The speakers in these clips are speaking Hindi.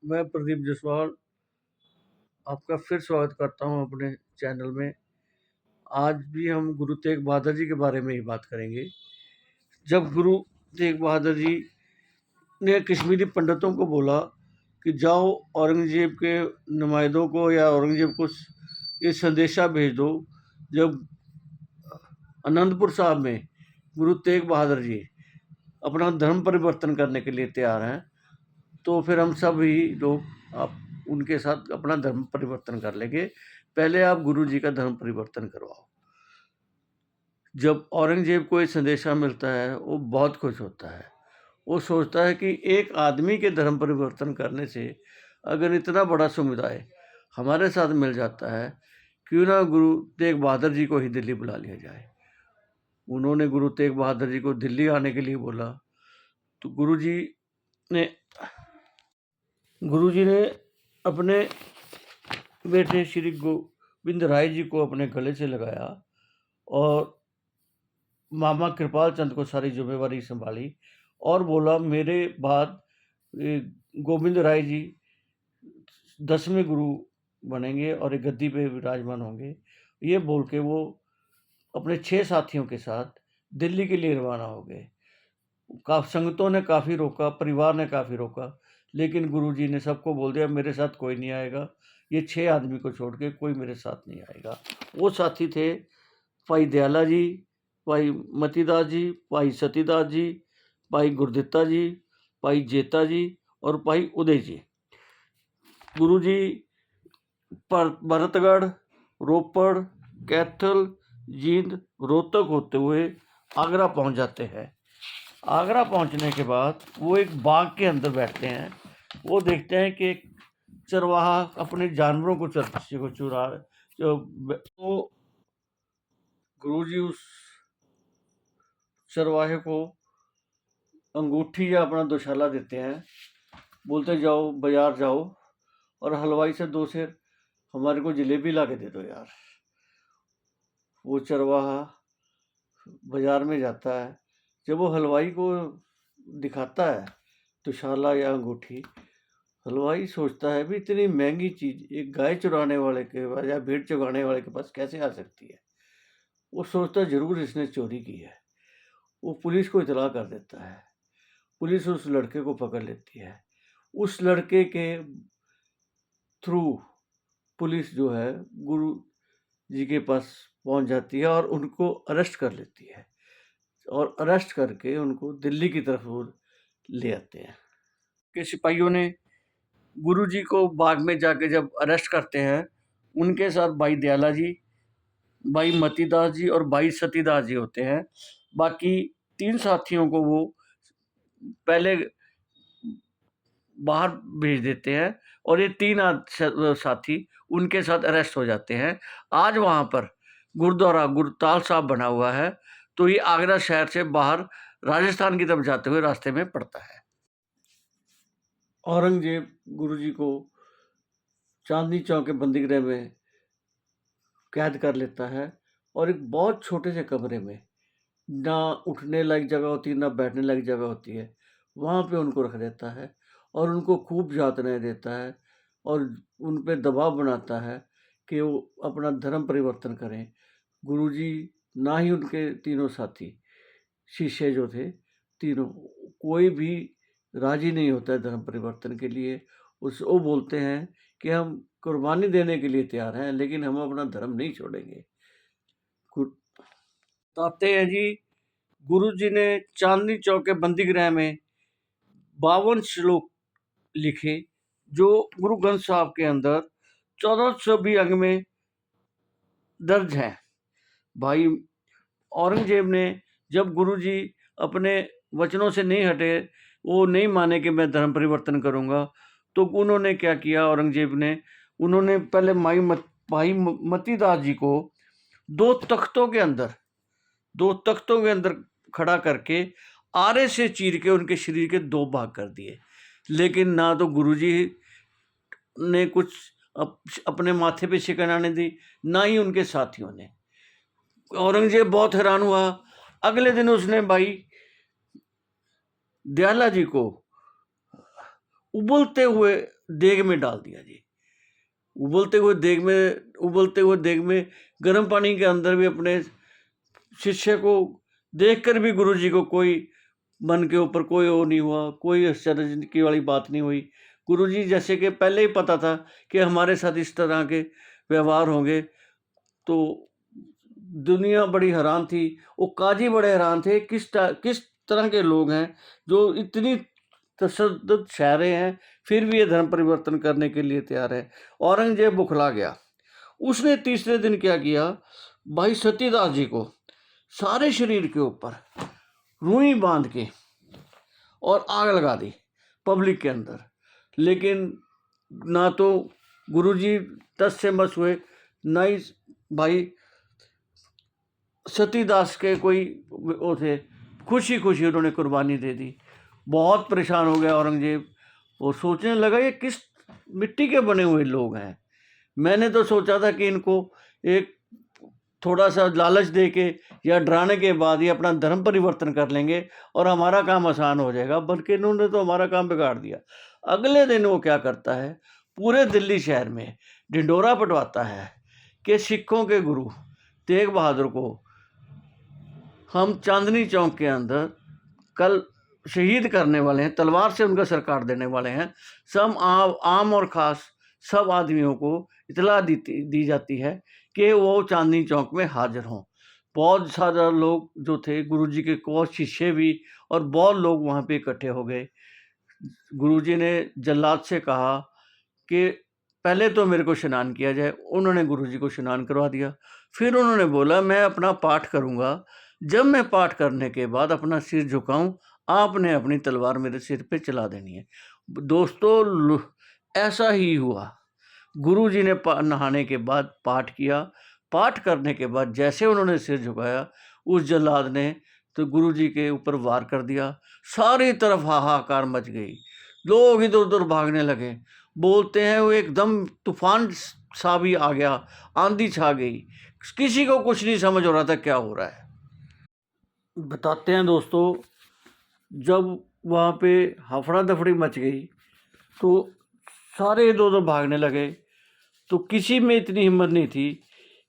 मैं प्रदीप जायसवाल आपका फिर स्वागत करता हूं अपने चैनल में। आज भी हम गुरु तेग बहादुर जी के बारे में ही बात करेंगे। जब गुरु तेग बहादुर जी ने कश्मीरी पंडितों को बोला कि जाओ औरंगजेब के नुमाइंदों को या औरंगजेब को ये संदेशा भेज दो, जब आनंदपुर साहब में गुरु तेग बहादुर जी अपना धर्म परिवर्तन करने के लिए तैयार हैं, तो फिर हम सभी लोग आप उनके साथ अपना धर्म परिवर्तन कर लेंगे। पहले आप गुरु जी का धर्म परिवर्तन करवाओ। जब औरंगजेब को ये संदेशा मिलता है, वो बहुत खुश होता है। वो सोचता है कि एक आदमी के धर्म परिवर्तन करने से अगर इतना बड़ा समुदाय हमारे साथ मिल जाता है, क्यों ना गुरु तेग बहादुर जी को ही दिल्ली बुला लिया जाए। उन्होंने गुरु तेग बहादुर जी को दिल्ली आने के लिए बोला, तो ने गुरु जी ने अपने बेटे श्री गोविंद राय जी को अपने गले से लगाया और मामा कृपाल चंद को सारी जिम्मेवारी संभाली और बोला, मेरे बाद गोविंद राय जी 10वें गुरु बनेंगे और एक गद्दी पे विराजमान होंगे। ये बोल के वो अपने 6 साथियों के साथ दिल्ली के लिए रवाना हो गए। संगतों ने काफ़ी रोका, परिवार ने काफ़ी रोका, लेकिन गुरुजी ने सबको बोल दिया, मेरे साथ कोई नहीं आएगा, ये 6 आदमी को छोड़ के कोई मेरे साथ नहीं आएगा। वो साथी थे भाई दयाला जी, भाई मतीदास जी, भाई सतीदास जी, भाई गुरदित्ता जी, भाई जेता जी और भाई उदय जी। गुरुजी भरतगढ़, रोपड़, कैथल, जींद, रोहतक होते हुए आगरा पहुंच जाते हैं। आगरा पहुंचने के बाद वो एक बाग के अंदर बैठते हैं। वो देखते हैं कि एक चरवाहा अपने जानवरों को चुरा तो गुरुजी उस चरवाहे को अंगूठी या अपना दोशाला देते हैं। बोलते, जाओ बाजार जाओ और हलवाई से 2 सेर हमारे को जलेबी ला के दे दो यार। वो चरवाहा बाजार में जाता है। जब वो हलवाई को दिखाता है दोशाला या अंगूठी, हलवाई सोचता है भी इतनी महंगी चीज़ एक गाय चुराने वाले के पास या भेड़ चुराने वाले के पास कैसे आ सकती है। वो सोचता है ज़रूर इसने चोरी की है। वो पुलिस को इतला कर देता है। पुलिस उस लड़के को पकड़ लेती है। उस लड़के के थ्रू पुलिस जो है गुरु जी के पास पहुंच जाती है और उनको अरेस्ट कर लेती है और अरेस्ट करके उनको दिल्ली की तरफ वो ले आते हैं। के सिपाहियों ने गुरु जी को बाग में जाके जब अरेस्ट करते हैं, उनके साथ भाई दयाला जी, भाई मतीदास जी और भाई सतीदास जी होते हैं। बाकी 3 साथियों को वो पहले बाहर भेज देते हैं और ये 3 साथी उनके साथ अरेस्ट हो जाते हैं। आज वहाँ पर गुरुद्वारा गुरताल साहब बना हुआ है, तो ये आगरा शहर से बाहर राजस्थान की तरफ जाते हुए रास्ते में पड़ता है। औरंगजेब गुरुजी को चांदनी चौक के बंदीगृह में कैद कर लेता है और एक बहुत छोटे से कमरे में, ना उठने लायक जगह होती है, ना बैठने लायक जगह होती है, वहाँ पे उनको रख देता है और उनको खूब यातनाएँ देता है और उन पे दबाव बनाता है कि वो अपना धर्म परिवर्तन करें। गुरुजी ना ही उनके तीनों साथी शिष्य जो थे तीनों, कोई भी राज़ी नहीं होता है धर्म परिवर्तन के लिए। वो बोलते हैं कि हम कुर्बानी देने के लिए तैयार हैं, लेकिन हम अपना धर्म नहीं छोड़ेंगे। बताते हैं जी, गुरु जी ने चांदनी चौक के बंदीगृह में 52 श्लोक लिखे, जो गुरु ग्रंथ साहब के अंदर 1420 अंग में दर्ज हैं। भाई औरंगजेब ने जब गुरुजी अपने वचनों से नहीं हटे, वो नहीं माने कि मैं धर्म परिवर्तन करूंगा, तो उन्होंने क्या किया, औरंगजेब ने उन्होंने पहले भाई मतीदास जी को 2 तख्तों के अंदर खड़ा करके आरे से चीर के उनके शरीर के 2 भाग कर दिए। लेकिन ना तो गुरुजी ने कुछ अपने माथे पे शिकन आने दी, ना ही उनके साथियों ने। औरंगजेब बहुत हैरान हुआ। अगले दिन उसने भाई दयाला जी को उबलते हुए देग में डाल दिया जी। उबलते हुए देग में गर्म पानी के अंदर भी अपने शिष्य को देखकर भी गुरुजी को कोई मन के ऊपर कोई वो नहीं हुआ, कोई आश्चर्य की वाली बात नहीं हुई। गुरुजी जैसे कि पहले ही पता था कि हमारे साथ इस तरह के व्यवहार होंगे, तो दुनिया बड़ी हैरान थी। वो काजी बड़े हैरान थे, किस तरह के लोग हैं जो इतनी तशद्दुद शायरे हैं, फिर भी ये धर्म परिवर्तन करने के लिए तैयार है। औरंगजेब बुखला गया। उसने तीसरे दिन क्या किया, भाई सतीदास जी को सारे शरीर के ऊपर रुई बांध के और आग लगा दी पब्लिक के अंदर। लेकिन ना तो गुरुजी तस से मस हुए, ना ही भाई सतीदास के कोई वो थे, खुशी खुशी उन्होंने कुर्बानी दे दी। बहुत परेशान हो गया औरंगजेब और सोचने लगा ये किस मिट्टी के बने हुए लोग हैं। मैंने तो सोचा था कि इनको एक थोड़ा सा लालच दे के या डराने के बाद ये अपना धर्म परिवर्तन कर लेंगे और हमारा काम आसान हो जाएगा, बल्कि इन्होंने तो हमारा काम बिगाड़ दिया। अगले दिन वो क्या करता है, पूरे दिल्ली शहर में ढिंडोरा पिटवाता है कि सिखों के गुरु तेग बहादुर को हम चांदनी चौक के अंदर कल शहीद करने वाले हैं, तलवार से उनका सर काट देने वाले हैं। सब आम और ख़ास सब आदमियों को इतला दी जाती है कि वो चांदनी चौक में हाजिर हों। बहुत सारे लोग जो थे गुरुजी के कोच शिष्य भी, और बहुत लोग वहाँ पे इकट्ठे हो गए। गुरुजी ने जल्लाद से कहा कि पहले तो मेरे को स्नान किया जाए। उन्होंने गुरुजी को स्नान करवा दिया। फिर उन्होंने बोला मैं अपना पाठ करूँगा, जब मैं पाठ करने के बाद अपना सिर झुकाऊं, आपने अपनी तलवार मेरे सिर पे चला देनी है। दोस्तों ऐसा ही हुआ। गुरुजी ने नहाने के बाद पाठ किया। पाठ करने के बाद जैसे उन्होंने सिर झुकाया, उस जल्लाद ने तो गुरुजी के ऊपर वार कर दिया। सारी तरफ हाहाकार मच गई, लोग इधर उधर भागने लगे। बोलते हैं वो एकदम तूफान सा भी आ गया, आंधी छा गई, किसी को कुछ नहीं समझ हो रहा था क्या हो रहा है। बताते हैं दोस्तों, जब वहाँ पे हफड़ा दफड़ी मच गई तो सारे इधर उधर भागने लगे, तो किसी में इतनी हिम्मत नहीं थी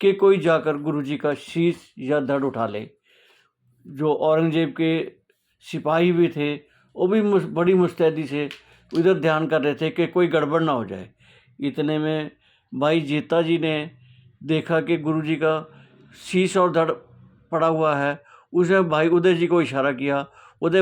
कि कोई जाकर गुरुजी का शीश या धड़ उठा ले। जो औरंगजेब के सिपाही भी थे वो भी बड़ी मुस्तैदी से इधर ध्यान कर रहे थे कि कोई गड़बड़ ना हो जाए। इतने में भाई जेता जी ने देखा कि गुरुजी का शीश और धड़ पड़ा हुआ है। उसने भाई उदय जी को इशारा किया। उदय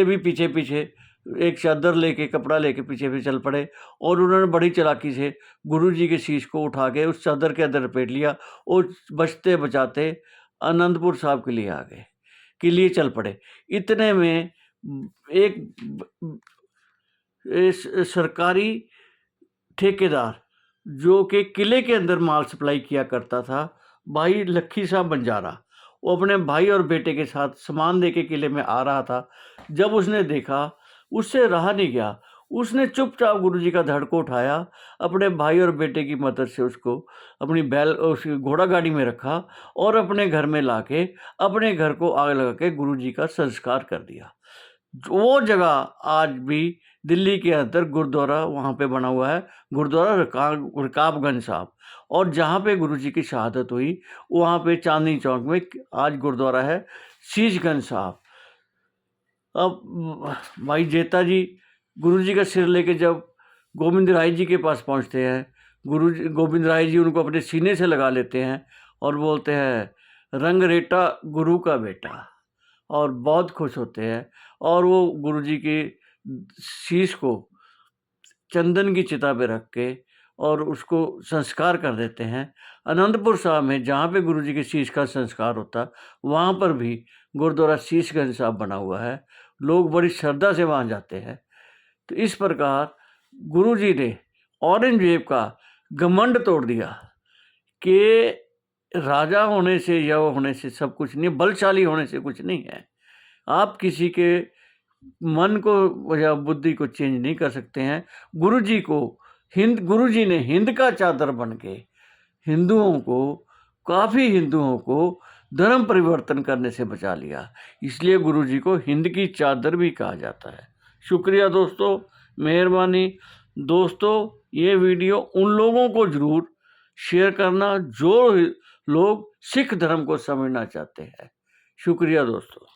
भी पीछे पीछे एक चादर लेके, कपड़ा लेके पीछे भी चल पड़े, और उन्होंने बड़ी चालाकी से गुरुजी के शीश को उठा के उस चादर के अंदर लपेट लिया और बचते बचाते आनंदपुर साहब के लिए चल पड़े। इतने में एक सरकारी ठेकेदार जो कि किले के अंदर माल सप्लाई किया करता था, भाई लखी साहब बंजारा, वो अपने भाई और बेटे के साथ सामान लेके किले में आ रहा था। जब उसने देखा, उससे रहा नहीं गया, उसने चुपचाप गुरुजी का धड़ को उठाया, अपने भाई और बेटे की मदद से उसको अपनी उसकी घोड़ा गाड़ी में रखा और अपने घर में लाके अपने घर को आग लगा के गुरुजी का संस्कार कर दिया। वो जगह आज भी दिल्ली के अंदर गुरुद्वारा वहाँ पे बना हुआ है, गुरुद्वारा रकाबगंज साहब। और जहाँ पे गुरुजी की शहादत हुई वहाँ पे चांदनी चौक में आज गुरुद्वारा है शीशगंज साहब। अब भाई जेता जी गुरुजी का सिर लेके जब गोविंद राय जी के पास पहुँचते हैं, गोविंद राय जी उनको अपने सीने से लगा लेते हैं और बोलते हैं रंग रेटा गुरु का बेटा, और बहुत खुश होते हैं। और वो गुरुजी के शीश को चंदन की चिता पे रख के और उसको संस्कार कर देते हैं। आनंदपुर साहब में जहाँ पे गुरुजी के शीश का संस्कार होता, वहाँ पर भी गुरुद्वारा शीशगंज साहब बना हुआ है। लोग बड़ी श्रद्धा से वहाँ जाते हैं। तो इस प्रकार गुरुजी ने औरंगजेब का घमंड तोड़ दिया कि राजा होने से या होने से सब कुछ नहीं, बलशाली होने से कुछ नहीं है। आप किसी के मन को या बुद्धि को चेंज नहीं कर सकते हैं। गुरुजी ने हिंद का चादर बन के काफ़ी हिंदुओं को धर्म परिवर्तन करने से बचा लिया। इसलिए गुरुजी को हिंद की चादर भी कहा जाता है। शुक्रिया दोस्तों, मेहरबानी दोस्तों, ये वीडियो उन लोगों को ज़रूर शेयर करना जो लोग सिख धर्म को समझना चाहते हैं। शुक्रिया दोस्तों।